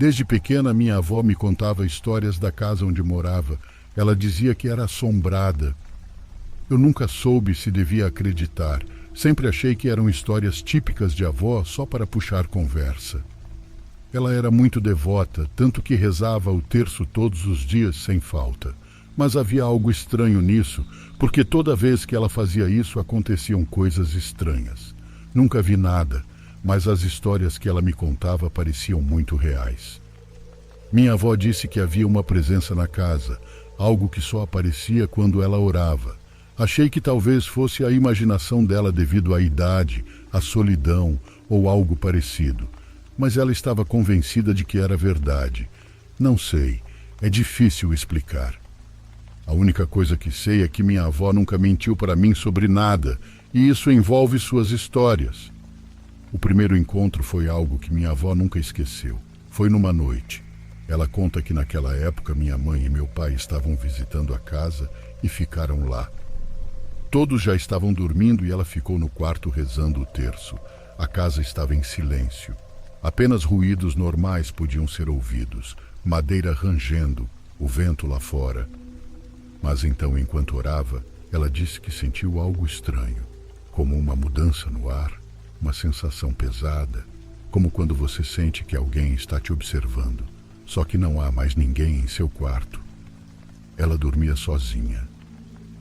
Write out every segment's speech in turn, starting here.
Desde pequena, minha avó me contava histórias da casa onde morava. Ela dizia que era assombrada. Eu nunca soube se devia acreditar. Sempre achei que eram histórias típicas de avó só para puxar conversa. Ela era muito devota, tanto que rezava o terço todos os dias sem falta. Mas havia algo estranho nisso, porque toda vez que ela fazia isso aconteciam coisas estranhas. Nunca vi nada, mas as histórias que ela me contava pareciam muito reais. Minha avó disse que havia uma presença na casa, algo que só aparecia quando ela orava. Achei que talvez fosse a imaginação dela devido à idade, à solidão ou algo parecido. Mas ela estava convencida de que era verdade. Não sei, é difícil explicar. A única coisa que sei é que minha avó nunca mentiu para mim sobre nada, e isso envolve suas histórias. O primeiro encontro foi algo que minha avó nunca esqueceu. Foi numa noite. Ela conta que naquela época minha mãe e meu pai estavam visitando a casa e ficaram lá. Todos já estavam dormindo e ela ficou no quarto rezando o terço. A casa estava em silêncio. Apenas ruídos normais podiam ser ouvidos. Madeira rangendo, o vento lá fora. Mas então, enquanto orava, ela disse que sentiu algo estranho, como uma mudança no ar, uma sensação pesada, como quando você sente que alguém está te observando, só que não há mais ninguém em seu quarto. Ela dormia sozinha.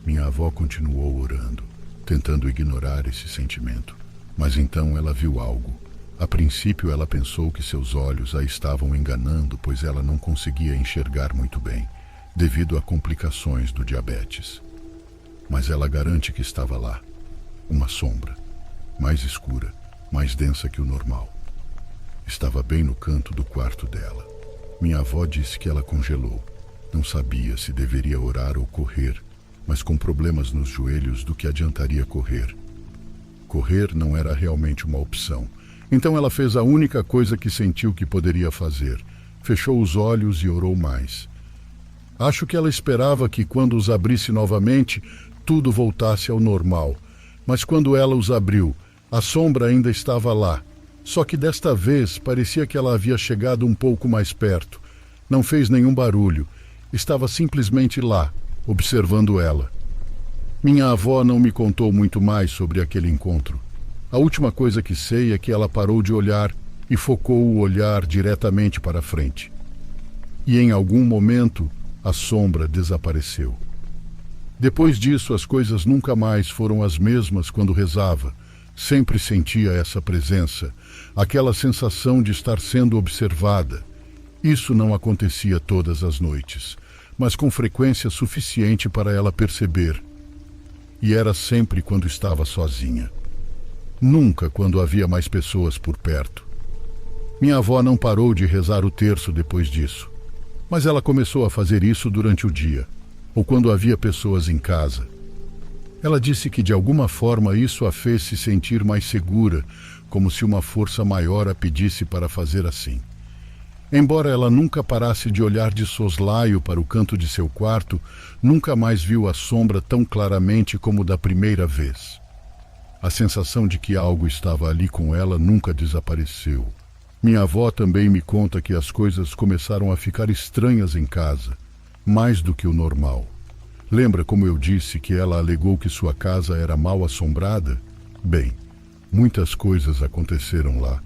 Minha avó continuou orando, tentando ignorar esse sentimento, mas então ela viu algo. A princípio ela pensou que seus olhos a estavam enganando, pois ela não conseguia enxergar muito bem, devido a complicações do diabetes. Mas ela garante que estava lá, uma sombra, mais escura, mais densa que o normal. Estava bem no canto do quarto dela. Minha avó disse que ela congelou. Não sabia se deveria orar ou correr, mas com problemas nos joelhos, do que adiantaria correr? Correr não era realmente uma opção. Então ela fez a única coisa que sentiu que poderia fazer. Fechou os olhos e orou mais. Acho que ela esperava que quando os abrisse novamente, tudo voltasse ao normal. Mas quando ela os abriu, a sombra ainda estava lá. Só que desta vez parecia que ela havia chegado um pouco mais perto. Não fez nenhum barulho. Estava simplesmente lá, observando ela. Minha avó não me contou muito mais sobre aquele encontro. A última coisa que sei é que ela parou de olhar e focou o olhar diretamente para frente. E em algum momento, a sombra desapareceu. Depois disso, as coisas nunca mais foram as mesmas quando rezava. Sempre sentia essa presença, aquela sensação de estar sendo observada. Isso não acontecia todas as noites, mas com frequência suficiente para ela perceber. E era sempre quando estava sozinha. Nunca quando havia mais pessoas por perto. Minha avó não parou de rezar o terço depois disso, mas ela começou a fazer isso durante o dia, ou quando havia pessoas em casa. Ela disse que de alguma forma isso a fez se sentir mais segura, como se uma força maior a pedisse para fazer assim. Embora ela nunca parasse de olhar de soslaio para o canto de seu quarto, nunca mais viu a sombra tão claramente como da primeira vez. A sensação de que algo estava ali com ela nunca desapareceu. Minha avó também me conta que as coisas começaram a ficar estranhas em casa, mais do que o normal. Lembra como eu disse que ela alegou que sua casa era mal assombrada? Bem, muitas coisas aconteceram lá.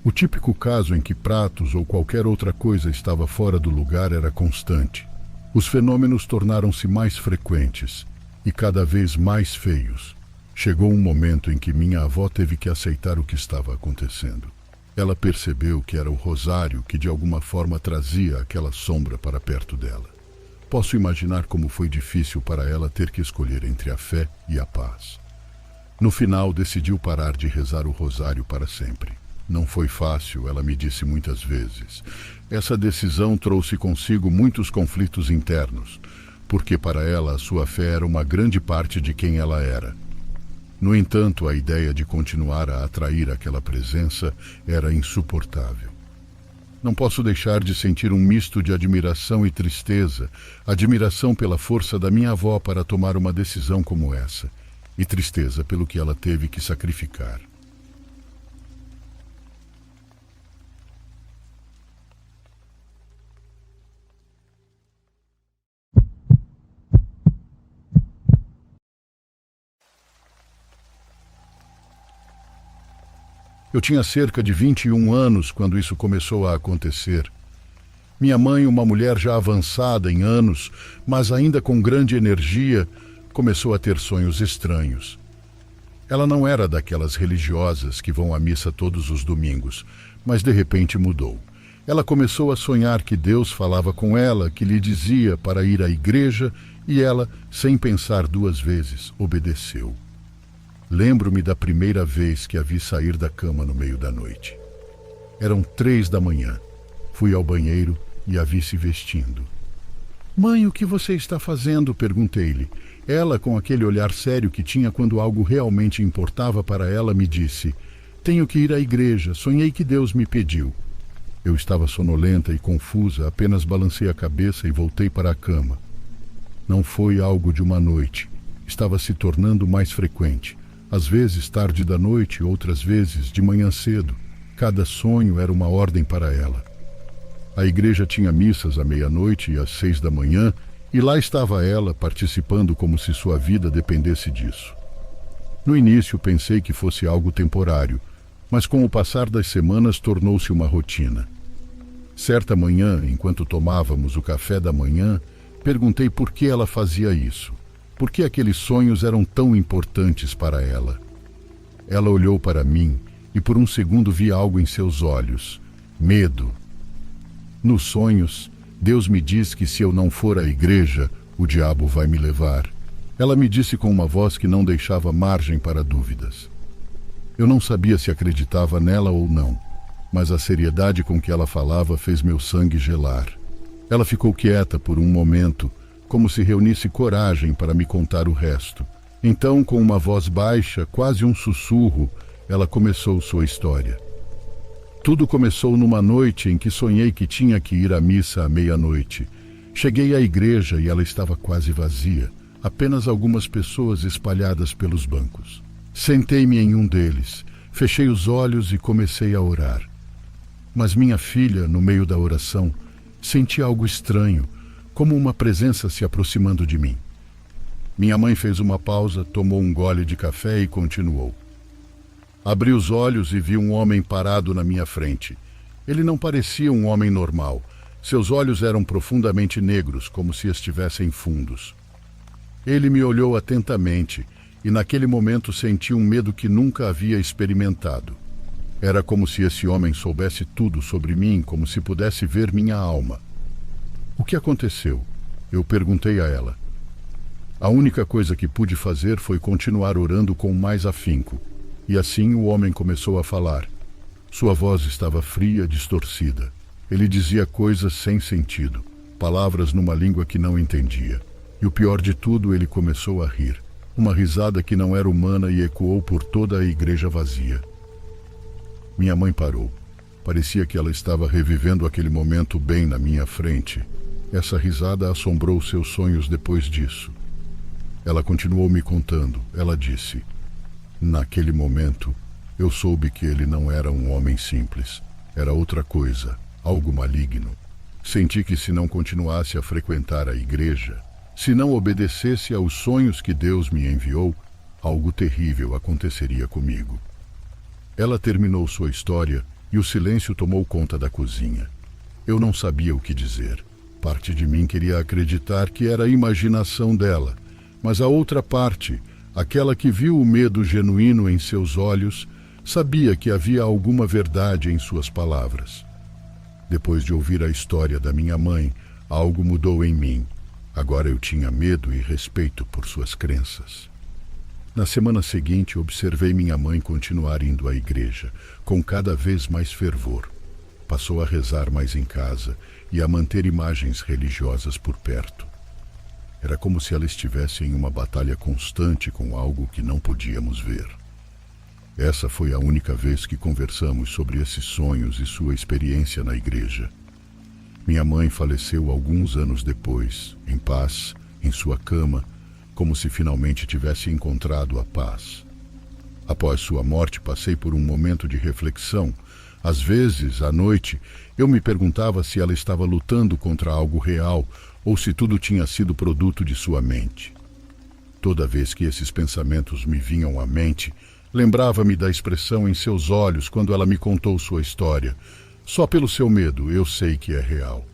O típico caso em que pratos ou qualquer outra coisa estava fora do lugar era constante. Os fenômenos tornaram-se mais frequentes e cada vez mais feios. Chegou um momento em que minha avó teve que aceitar o que estava acontecendo. Ela percebeu que era o rosário que de alguma forma trazia aquela sombra para perto dela. Posso imaginar como foi difícil para ela ter que escolher entre a fé e a paz. No final, decidiu parar de rezar o rosário para sempre. Não foi fácil, ela me disse muitas vezes. Essa decisão trouxe consigo muitos conflitos internos, porque para ela a sua fé era uma grande parte de quem ela era. No entanto, a ideia de continuar a atrair aquela presença era insuportável. Não posso deixar de sentir um misto de admiração e tristeza, admiração pela força da minha avó para tomar uma decisão como essa, e tristeza pelo que ela teve que sacrificar. Eu tinha cerca de 21 anos quando isso começou a acontecer. Minha mãe, uma mulher já avançada em anos, mas ainda com grande energia, começou a ter sonhos estranhos. Ela não era daquelas religiosas que vão à missa todos os domingos, mas de repente mudou. Ela começou a sonhar que Deus falava com ela, que lhe dizia para ir à igreja, e ela, sem pensar duas vezes, obedeceu. Lembro-me da primeira vez que a vi sair da cama no meio da noite. Eram 3 da manhã. Fui ao banheiro e a vi se vestindo. Mãe, o que você está fazendo? Perguntei-lhe. Ela, com aquele olhar sério que tinha quando algo realmente importava para ela, me disse: tenho que ir à igreja, sonhei que Deus me pediu. Eu estava sonolenta e confusa, apenas balancei a cabeça e voltei para a cama. Não foi algo de uma noite, estava se tornando mais frequente. Às vezes tarde da noite, outras vezes de manhã cedo. Cada sonho era uma ordem para ela. A igreja tinha missas à meia-noite e às 6 da manhã, e lá estava ela, participando como se sua vida dependesse disso. No início pensei que fosse algo temporário, mas com o passar das semanas tornou-se uma rotina. Certa manhã, enquanto tomávamos o café da manhã, perguntei por que ela fazia isso. Por que aqueles sonhos eram tão importantes para ela? Ela olhou para mim e por um segundo vi algo em seus olhos: medo. Nos sonhos, Deus me diz que se eu não for à igreja, o diabo vai me levar. Ela me disse com uma voz que não deixava margem para dúvidas. Eu não sabia se acreditava nela ou não, mas a seriedade com que ela falava fez meu sangue gelar. Ela ficou quieta por um momento, como se reunisse coragem para me contar o resto. Então, com uma voz baixa, quase um sussurro, ela começou sua história. Tudo começou numa noite em que sonhei que tinha que ir à missa à meia-noite. Cheguei à igreja e ela estava quase vazia, apenas algumas pessoas espalhadas pelos bancos. Sentei-me em um deles, fechei os olhos e comecei a orar. Mas minha filha, no meio da oração, senti algo estranho, como uma presença se aproximando de mim. Minha mãe fez uma pausa, tomou um gole de café e continuou. Abri os olhos e vi um homem parado na minha frente. Ele não parecia um homem normal. Seus olhos eram profundamente negros, como se estivessem fundos. Ele me olhou atentamente e naquele momento senti um medo que nunca havia experimentado. Era como se esse homem soubesse tudo sobre mim, como se pudesse ver minha alma. O que aconteceu? Eu perguntei a ela. A única coisa que pude fazer foi continuar orando com mais afinco. E assim o homem começou a falar. Sua voz estava fria, distorcida. Ele dizia coisas sem sentido, palavras numa língua que não entendia. E o pior de tudo, ele começou a rir. Uma risada que não era humana e ecoou por toda a igreja vazia. Minha mãe parou. Parecia que ela estava revivendo aquele momento bem na minha frente. Essa risada assombrou seus sonhos depois disso. Ela continuou me contando. Ela disse: naquele momento, eu soube que ele não era um homem simples. Era outra coisa, algo maligno. Senti que se não continuasse a frequentar a igreja, se não obedecesse aos sonhos que Deus me enviou, algo terrível aconteceria comigo. Ela terminou sua história e o silêncio tomou conta da cozinha. Eu não sabia o que dizer. Parte de mim queria acreditar que era a imaginação dela, mas a outra parte, aquela que viu o medo genuíno em seus olhos, sabia que havia alguma verdade em suas palavras. Depois de ouvir a história da minha mãe, algo mudou em mim. Agora eu tinha medo e respeito por suas crenças. Na semana seguinte, observei minha mãe continuar indo à igreja, com cada vez mais fervor. Passou a rezar mais em casa e a manter imagens religiosas por perto. Era como se ela estivesse em uma batalha constante com algo que não podíamos ver. Essa foi a única vez que conversamos sobre esses sonhos e sua experiência na igreja. Minha mãe faleceu alguns anos depois, em paz, em sua cama, como se finalmente tivesse encontrado a paz. Após sua morte, passei por um momento de reflexão. Às vezes, à noite, eu me perguntava se ela estava lutando contra algo real ou se tudo tinha sido produto de sua mente. Toda vez que esses pensamentos me vinham à mente, Lembrava-me da expressão em seus olhos quando ela me contou sua história. Só pelo seu medo eu sei que é real.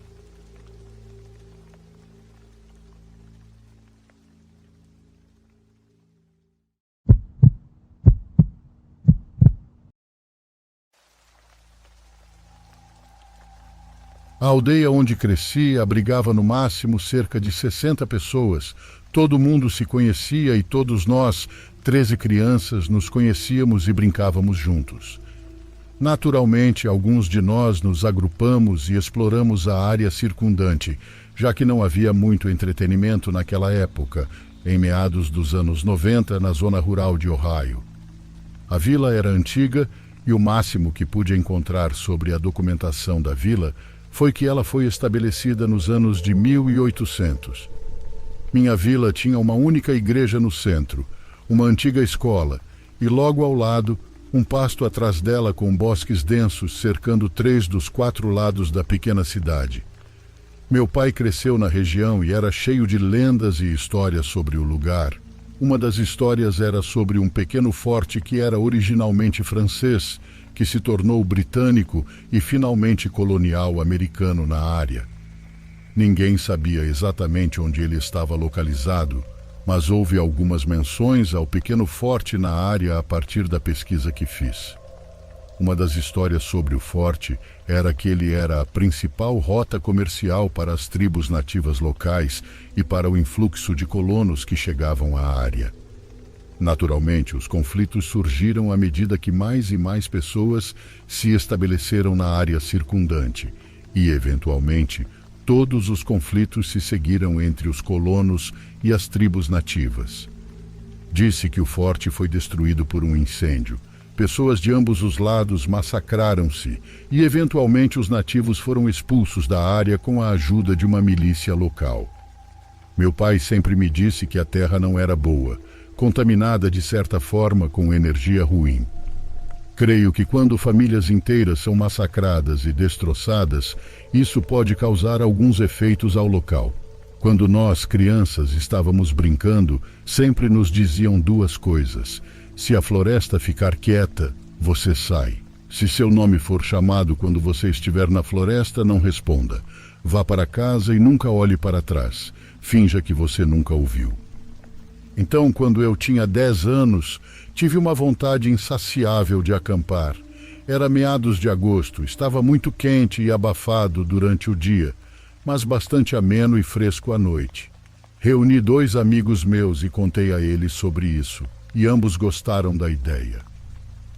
A aldeia onde cresci abrigava no máximo cerca de 60 pessoas. Todo mundo se conhecia e todos nós, 13 crianças, nos conhecíamos e brincávamos juntos. Naturalmente, alguns de nós nos agrupamos e exploramos a área circundante, já que não havia muito entretenimento naquela época, em meados dos anos 90, na zona rural de Ohio. A vila era antiga e o máximo que pude encontrar sobre a documentação da vila foi que ela foi estabelecida nos anos de 1800. Minha vila tinha uma única igreja no centro, uma antiga escola, e logo ao lado, um pasto atrás dela com bosques densos cercando 3 dos 4 lados da pequena cidade. Meu pai cresceu na região e era cheio de lendas e histórias sobre o lugar. Uma das histórias era sobre um pequeno forte que era originalmente francês, que se tornou britânico e finalmente colonial americano na área. Ninguém sabia exatamente onde ele estava localizado, mas houve algumas menções ao pequeno forte na área a partir da pesquisa que fiz. Uma das histórias sobre o forte era que ele era a principal rota comercial para as tribos nativas locais e para o influxo de colonos que chegavam à área. Naturalmente, os conflitos surgiram à medida que mais e mais pessoas se estabeleceram na área circundante e, eventualmente, todos os conflitos se seguiram entre os colonos e as tribos nativas. Disse que o forte foi destruído por um incêndio. Pessoas de ambos os lados massacraram-se e, eventualmente, os nativos foram expulsos da área com a ajuda de uma milícia local. Meu pai sempre me disse que a terra não era boa, contaminada de certa forma com energia ruim. Creio que quando famílias inteiras são massacradas e destroçadas, isso pode causar alguns efeitos ao local. Quando nós, crianças, estávamos brincando, sempre nos diziam 2 coisas. Se a floresta ficar quieta, você sai. Se seu nome for chamado quando você estiver na floresta, não responda. Vá para casa e nunca olhe para trás. Finja que você nunca ouviu. Então, quando eu tinha 10 anos, tive uma vontade insaciável de acampar. Era meados de agosto, estava muito quente e abafado durante o dia, mas bastante ameno e fresco à noite. Reuni 2 amigos meus e contei a eles sobre isso, e ambos gostaram da ideia.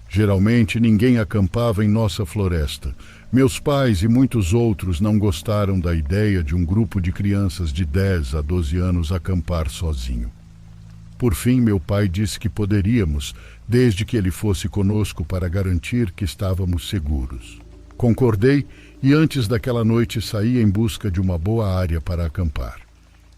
Geralmente ninguém acampava em nossa floresta. Meus pais e muitos outros não gostaram da ideia de um grupo de crianças de 10 a 12 anos acampar sozinho. Por fim, meu pai disse que poderíamos, desde que ele fosse conosco para garantir que estávamos seguros. Concordei e antes daquela noite saí em busca de uma boa área para acampar.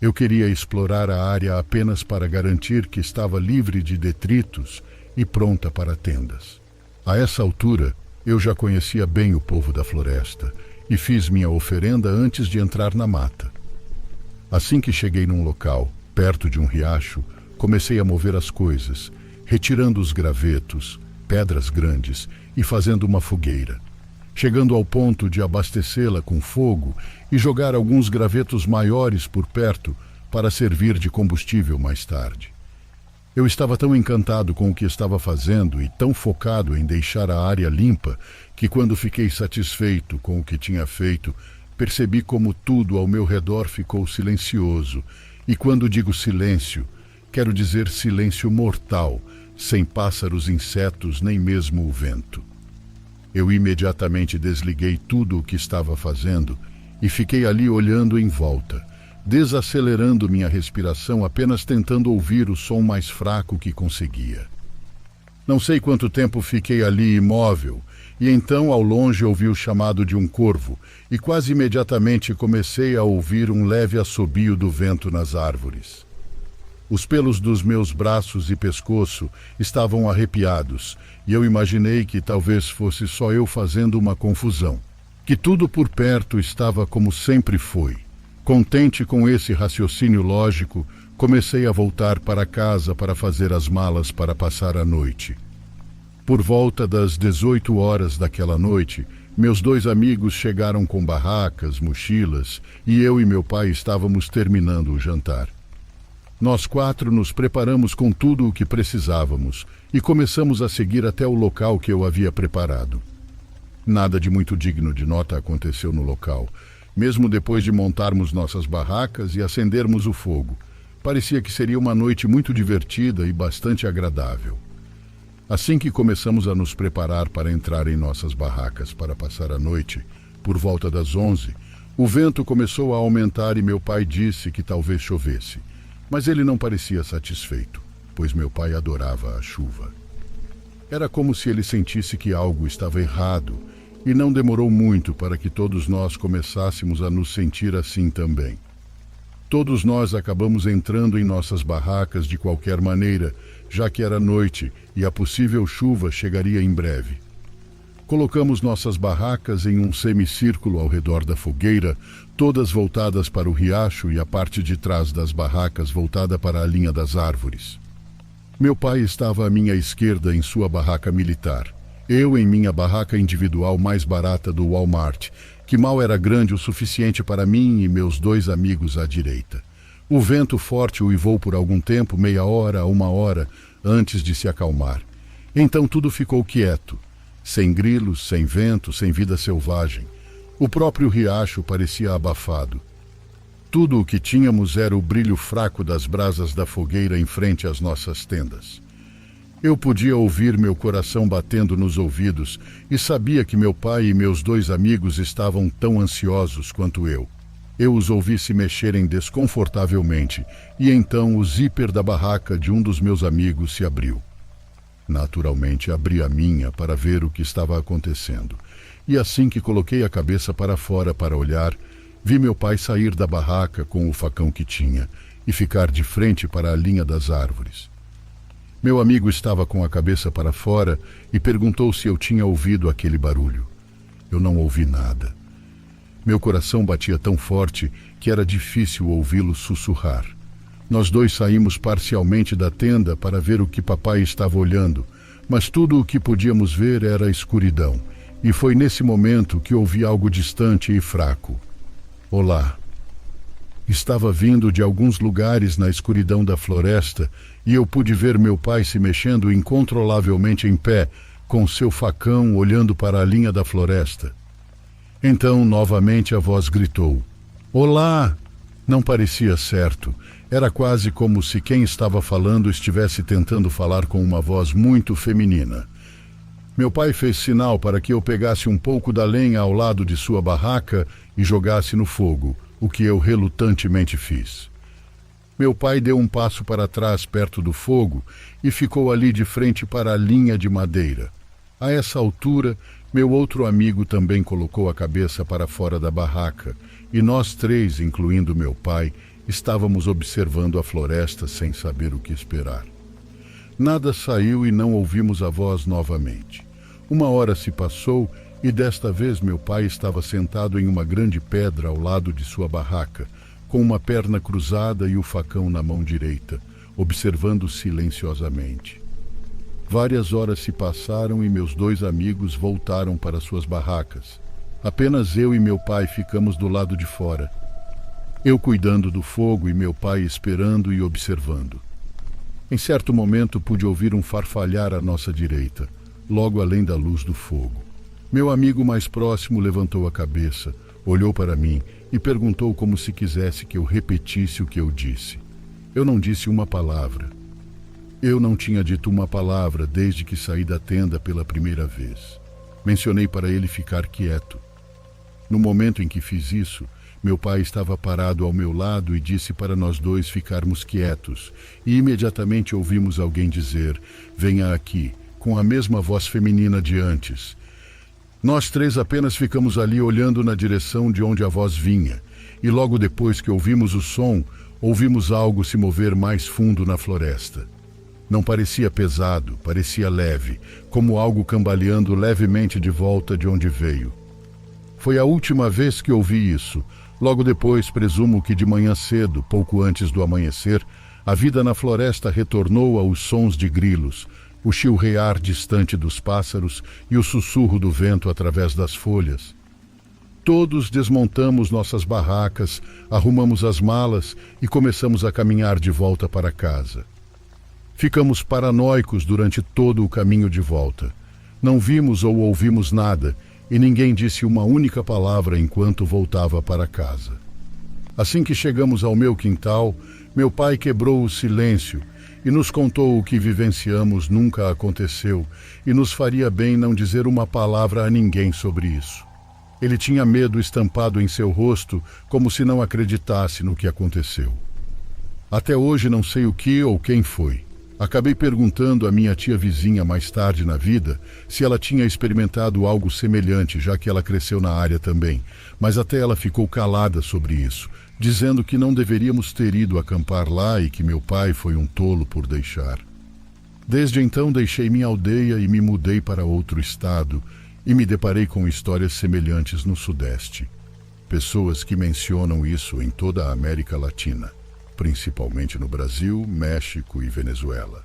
Eu queria explorar a área apenas para garantir que estava livre de detritos e pronta para tendas. A essa altura, eu já conhecia bem o povo da floresta e fiz minha oferenda antes de entrar na mata. Assim que cheguei num local, perto de um riacho, comecei a mover as coisas, retirando os gravetos, pedras grandes e fazendo uma fogueira, chegando ao ponto de abastecê-la com fogo e jogar alguns gravetos maiores por perto para servir de combustível mais tarde. Eu estava tão encantado com o que estava fazendo e tão focado em deixar a área limpa que, quando fiquei satisfeito com o que tinha feito, percebi como tudo ao meu redor ficou silencioso. E quando digo silêncio, quero dizer silêncio mortal, sem pássaros, insetos, nem mesmo o vento. Eu imediatamente desliguei tudo o que estava fazendo e fiquei ali olhando em volta, desacelerando minha respiração, apenas tentando ouvir o som mais fraco que conseguia. Não sei quanto tempo fiquei ali imóvel, e então ao longe ouvi o chamado de um corvo, e quase imediatamente comecei a ouvir um leve assobio do vento nas árvores. Os pelos dos meus braços e pescoço estavam arrepiados, e eu imaginei que talvez fosse só eu fazendo uma confusão, que tudo por perto estava como sempre foi. Contente com esse raciocínio lógico, comecei a voltar para casa para fazer as malas para passar a noite. Por volta das 18 horas daquela noite, meus dois amigos chegaram com barracas, mochilas, e eu e meu pai estávamos terminando o jantar. Nós quatro nos preparamos com tudo o que precisávamos e começamos a seguir até o local que eu havia preparado. Nada de muito digno de nota aconteceu no local, mesmo depois de montarmos nossas barracas e acendermos o fogo. Parecia que seria uma noite muito divertida e bastante agradável. Assim que começamos a nos preparar para entrar em nossas barracas para passar a noite, por volta das 11, o vento começou a aumentar e meu pai disse que talvez chovesse. Mas ele não parecia satisfeito, pois meu pai adorava a chuva. Era como se ele sentisse que algo estava errado, e não demorou muito para que todos nós começássemos a nos sentir assim também. Todos nós acabamos entrando em nossas barracas de qualquer maneira, já que era noite e a possível chuva chegaria em breve. Colocamos nossas barracas em um semicírculo ao redor da fogueira, todas voltadas para o riacho e a parte de trás das barracas voltada para a linha das árvores. Meu pai estava à minha esquerda em sua barraca militar. Eu em minha barraca individual mais barata do Walmart, que mal era grande o suficiente para mim e meus dois amigos à direita. O vento forte uivou por algum tempo, meia hora a uma hora, antes de se acalmar. Então tudo ficou quieto. Sem grilos, sem vento, sem vida selvagem. O próprio riacho parecia abafado. Tudo o que tínhamos era o brilho fraco das brasas da fogueira em frente às nossas tendas. Eu podia ouvir meu coração batendo nos ouvidos e sabia que meu pai e meus dois amigos estavam tão ansiosos quanto eu. Eu os ouvi se mexerem desconfortavelmente e então o zíper da barraca de um dos meus amigos se abriu. Naturalmente, abri a minha para ver o que estava acontecendo. E assim que coloquei a cabeça para fora para olhar, vi meu pai sair da barraca com o facão que tinha e ficar de frente para a linha das árvores. Meu amigo estava com a cabeça para fora e perguntou se eu tinha ouvido aquele barulho. Eu não ouvi nada. Meu coração batia tão forte que era difícil ouvi-lo sussurrar. Nós dois saímos parcialmente da tenda para ver o que papai estava olhando, mas tudo o que podíamos ver era a escuridão, e foi nesse momento que ouvi algo distante e fraco. Olá. Estava vindo de alguns lugares na escuridão da floresta e eu pude ver meu pai se mexendo incontrolavelmente em pé, com seu facão olhando para a linha da floresta. Então, novamente, a voz gritou. Olá! Não parecia certo. Era quase como se quem estava falando estivesse tentando falar com uma voz muito feminina. Meu pai fez sinal para que eu pegasse um pouco da lenha ao lado de sua barraca e jogasse no fogo, o que eu relutantemente fiz. Meu pai deu um passo para trás perto do fogo e ficou ali de frente para a linha de madeira. A essa altura, meu outro amigo também colocou a cabeça para fora da barraca e nós três, incluindo meu pai, estávamos observando a floresta sem saber o que esperar. Nada saiu e não ouvimos a voz novamente. Uma hora se passou e desta vez meu pai estava sentado em uma grande pedra ao lado de sua barraca, com uma perna cruzada e o facão na mão direita, observando silenciosamente. Várias horas se passaram e meus dois amigos voltaram para suas barracas. Apenas eu e meu pai ficamos do lado de fora. Eu cuidando do fogo e meu pai esperando e observando. Em certo momento pude ouvir um farfalhar à nossa direita, logo além da luz do fogo. Meu amigo mais próximo levantou a cabeça, olhou para mim e perguntou como se quisesse que eu repetisse o que eu disse. Eu não disse uma palavra. Eu não tinha dito uma palavra desde que saí da tenda pela primeira vez. Mencionei para ele ficar quieto. No momento em que fiz isso, meu pai estava parado ao meu lado e disse para nós dois ficarmos quietos, e imediatamente ouvimos alguém dizer, venha aqui, com a mesma voz feminina de antes. Nós três apenas ficamos ali olhando na direção de onde a voz vinha, e logo depois que ouvimos o som, ouvimos algo se mover mais fundo na floresta. Não parecia pesado, parecia leve, como algo cambaleando levemente de volta de onde veio. Foi a última vez que ouvi isso. Logo depois, presumo que de manhã cedo, pouco antes do amanhecer, a vida na floresta retornou aos sons de grilos, o chilrear distante dos pássaros e o sussurro do vento através das folhas. Todos desmontamos nossas barracas, arrumamos as malas e começamos a caminhar de volta para casa. Ficamos paranoicos durante todo o caminho de volta. Não vimos ou ouvimos nada e ninguém disse uma única palavra enquanto voltava para casa. Assim que chegamos ao meu quintal, meu pai quebrou o silêncio e nos contou o que vivenciamos nunca aconteceu e nos faria bem não dizer uma palavra a ninguém sobre isso. Ele tinha medo estampado em seu rosto, como se não acreditasse no que aconteceu. Até hoje não sei o que ou quem foi. Acabei perguntando à minha tia vizinha mais tarde na vida se ela tinha experimentado algo semelhante, já que ela cresceu na área também, mas até ela ficou calada sobre isso, dizendo que não deveríamos ter ido acampar lá e que meu pai foi um tolo por deixar. Desde então deixei minha aldeia e me mudei para outro estado, e me deparei com histórias semelhantes no Sudeste. Pessoas que mencionam isso em toda a América Latina, principalmente no Brasil, México e Venezuela.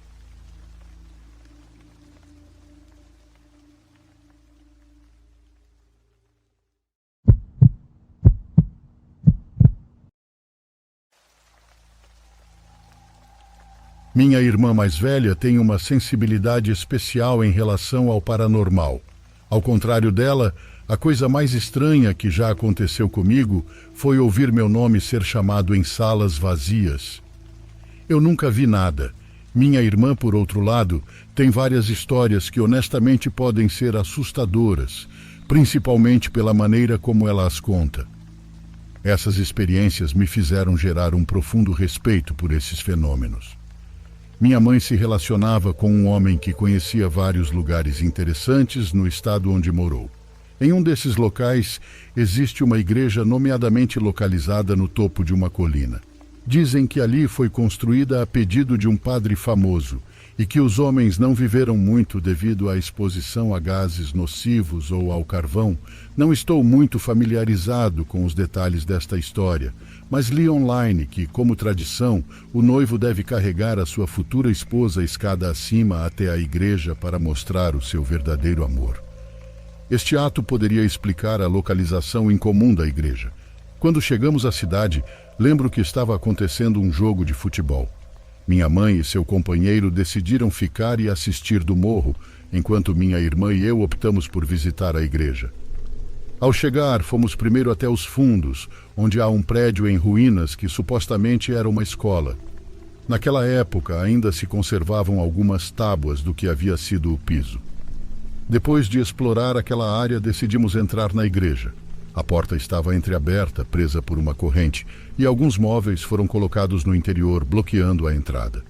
Minha irmã mais velha tem uma sensibilidade especial em relação ao paranormal. Ao contrário dela, a coisa mais estranha que já aconteceu comigo foi ouvir meu nome ser chamado em salas vazias. Eu nunca vi nada. Minha irmã, por outro lado, tem várias histórias que honestamente podem ser assustadoras, principalmente pela maneira como ela as conta. Essas experiências me fizeram gerar um profundo respeito por esses fenômenos. Minha mãe se relacionava com um homem que conhecia vários lugares interessantes no estado onde morou. Em um desses locais, existe uma igreja nomeadamente localizada no topo de uma colina. Dizem que ali foi construída a pedido de um padre famoso e que os homens não viveram muito devido à exposição a gases nocivos ou ao carvão. Não estou muito familiarizado com os detalhes desta história, mas li online que, como tradição, o noivo deve carregar a sua futura esposa escada acima até a igreja para mostrar o seu verdadeiro amor. Este ato poderia explicar a localização incomum da igreja. Quando chegamos à cidade, lembro que estava acontecendo um jogo de futebol. Minha mãe e seu companheiro decidiram ficar e assistir do morro, enquanto minha irmã e eu optamos por visitar a igreja. Ao chegar, fomos primeiro até os fundos, onde há um prédio em ruínas que supostamente era uma escola. Naquela época, ainda se conservavam algumas tábuas do que havia sido o piso. Depois de explorar aquela área, decidimos entrar na igreja. A porta estava entreaberta, presa por uma corrente, e alguns móveis foram colocados no interior, bloqueando a entrada,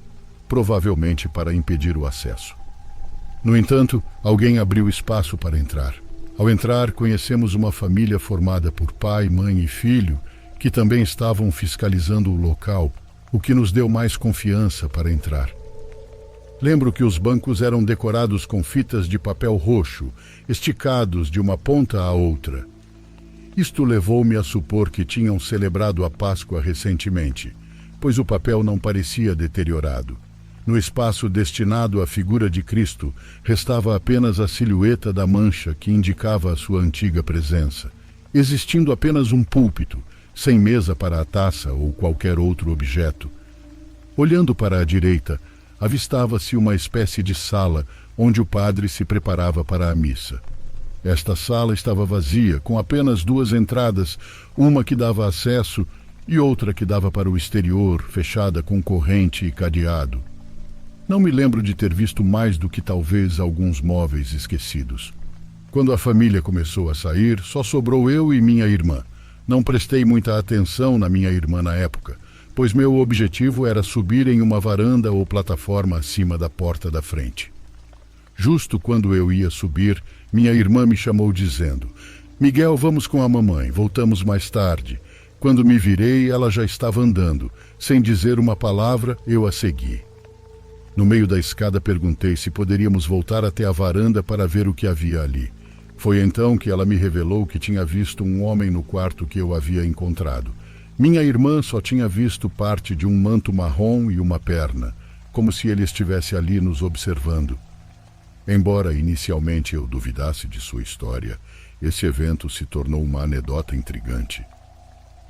provavelmente para impedir o acesso. No entanto, alguém abriu espaço para entrar. Ao entrar, conhecemos uma família formada por pai, mãe e filho, que também estavam fiscalizando o local, o que nos deu mais confiança para entrar. Lembro que os bancos eram decorados com fitas de papel roxo, esticados de uma ponta à outra. Isto levou-me a supor que tinham celebrado a Páscoa recentemente, pois o papel não parecia deteriorado. No espaço destinado à figura de Cristo, restava apenas a silhueta da mancha que indicava a sua antiga presença, existindo apenas um púlpito, sem mesa para a taça ou qualquer outro objeto. Olhando para a direita, avistava-se uma espécie de sala onde o padre se preparava para a missa. Esta sala estava vazia, com apenas duas entradas, uma que dava acesso e outra que dava para o exterior, fechada com corrente e cadeado. Não me lembro de ter visto mais do que talvez alguns móveis esquecidos. Quando a família começou a sair, só sobrou eu e minha irmã. Não prestei muita atenção na minha irmã na época, pois meu objetivo era subir em uma varanda ou plataforma acima da porta da frente. Justo quando eu ia subir, minha irmã me chamou dizendo: "Miguel, vamos com a mamãe, voltamos mais tarde." Quando me virei, ela já estava andando. Sem dizer uma palavra, eu a segui. No meio da escada perguntei se poderíamos voltar até a varanda para ver o que havia ali. Foi então que ela me revelou que tinha visto um homem no quarto que eu havia encontrado. Minha irmã só tinha visto parte de um manto marrom e uma perna, como se ele estivesse ali nos observando. Embora inicialmente eu duvidasse de sua história, esse evento se tornou uma anedota intrigante.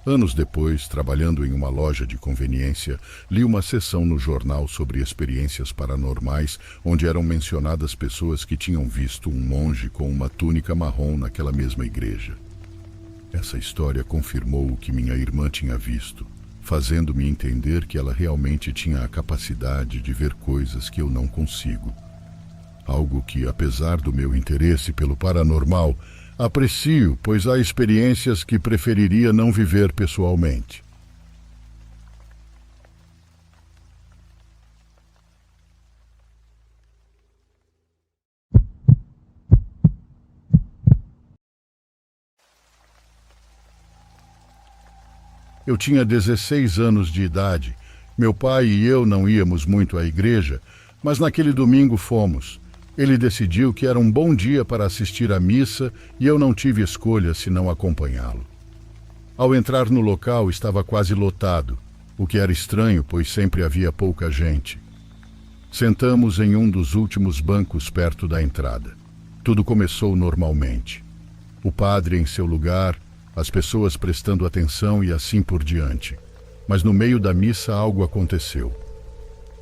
Anos depois, trabalhando em uma loja de conveniência, li uma seção no jornal sobre experiências paranormais, onde eram mencionadas pessoas que tinham visto um monge com uma túnica marrom naquela mesma igreja. Essa história confirmou o que minha irmã tinha visto, fazendo-me entender que ela realmente tinha a capacidade de ver coisas que eu não consigo. Algo que, apesar do meu interesse pelo paranormal, aprecio, pois há experiências que preferiria não viver pessoalmente. Eu tinha 16 anos de idade. Meu pai e eu não íamos muito à igreja, mas naquele domingo fomos. Ele decidiu que era um bom dia para assistir à missa e eu não tive escolha senão acompanhá-lo. Ao entrar no local, estava quase lotado, o que era estranho, pois sempre havia pouca gente. Sentamos em um dos últimos bancos perto da entrada. Tudo começou normalmente. O padre em seu lugar, as pessoas prestando atenção e assim por diante. Mas no meio da missa algo aconteceu.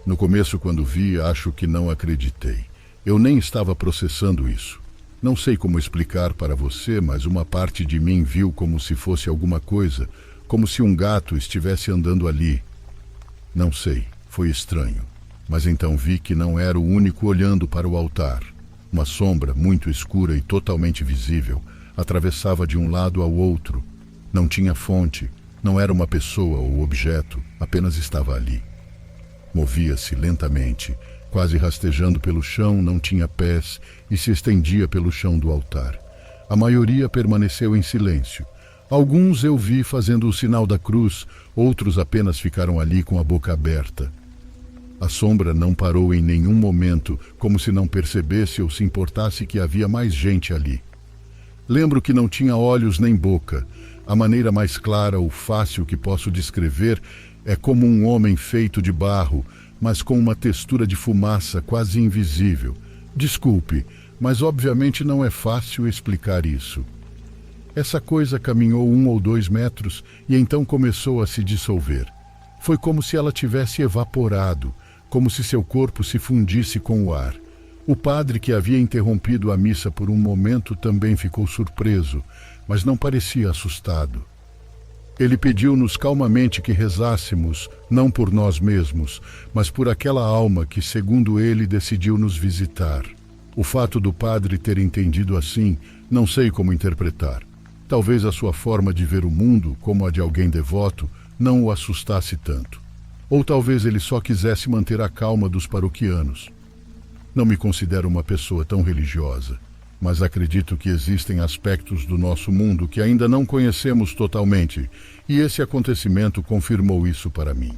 No começo, quando vi, acho que não acreditei. Eu nem estava processando isso. Não sei como explicar para você, mas uma parte de mim viu como se fosse alguma coisa, como se um gato estivesse andando ali. Não sei, foi estranho. Mas então vi que não era o único olhando para o altar. Uma sombra muito escura e totalmente visível atravessava de um lado ao outro. Não tinha fonte, não era uma pessoa ou objeto, apenas estava ali. Movia-se lentamente, quase rastejando pelo chão, não tinha pés e se estendia pelo chão do altar. A maioria permaneceu em silêncio. Alguns eu vi fazendo o sinal da cruz, outros apenas ficaram ali com a boca aberta. A sombra não parou em nenhum momento, como se não percebesse ou se importasse que havia mais gente ali. Lembro que não tinha olhos nem boca. A maneira mais clara ou fácil que posso descrever é como um homem feito de barro, mas com uma textura de fumaça quase invisível. Desculpe, mas obviamente não é fácil explicar isso. Essa coisa caminhou 1 ou 2 metros e então começou a se dissolver. Foi como se ela tivesse evaporado, como se seu corpo se fundisse com o ar. O padre, que havia interrompido a missa por um momento, também ficou surpreso, mas não parecia assustado. Ele pediu-nos calmamente que rezássemos, não por nós mesmos, mas por aquela alma que, segundo ele, decidiu nos visitar. O fato do padre ter entendido assim, não sei como interpretar. Talvez a sua forma de ver o mundo, como a de alguém devoto, não o assustasse tanto. Ou talvez ele só quisesse manter a calma dos paroquianos. Não me considero uma pessoa tão religiosa, mas acredito que existem aspectos do nosso mundo que ainda não conhecemos totalmente, e esse acontecimento confirmou isso para mim.